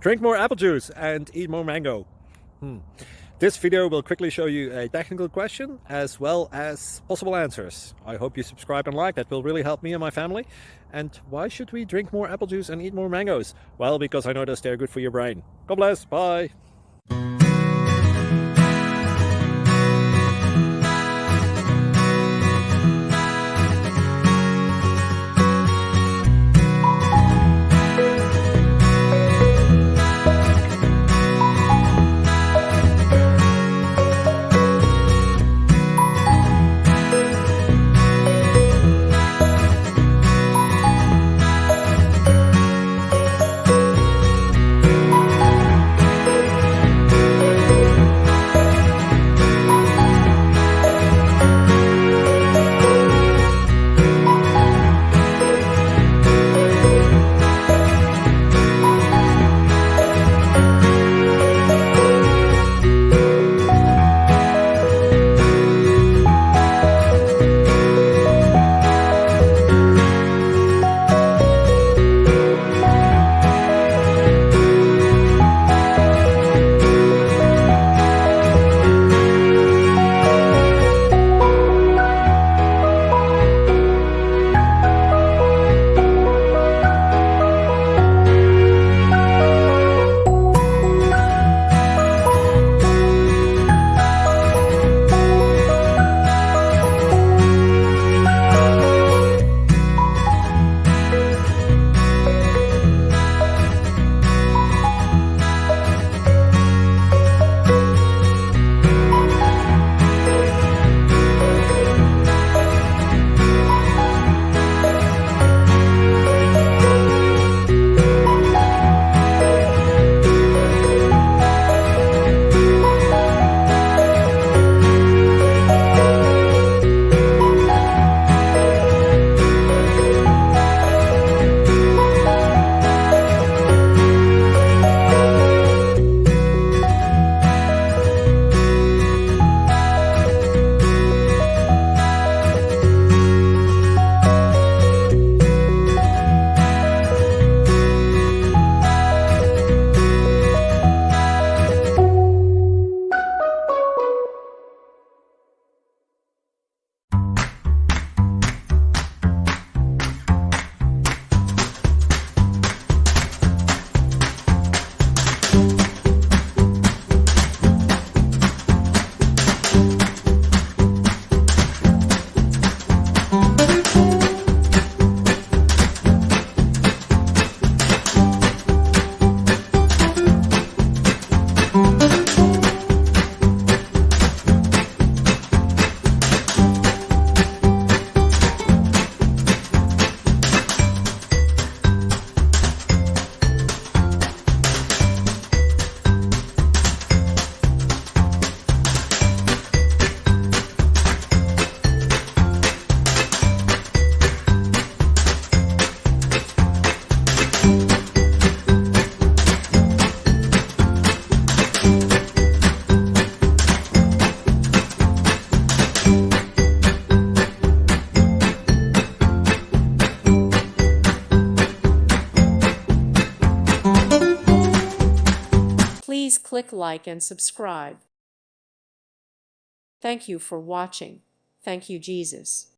Drink more apple juice and eat more mango. This video will quickly show you a technical question as well as possible answers. I hope you subscribe and like, that will really help me and my family. And why should we drink more apple juice and eat more mangoes? Well, because I noticed they're good for your brain. God bless, bye. Please click like and subscribe. Thank you for watching. Thank you, Jesus.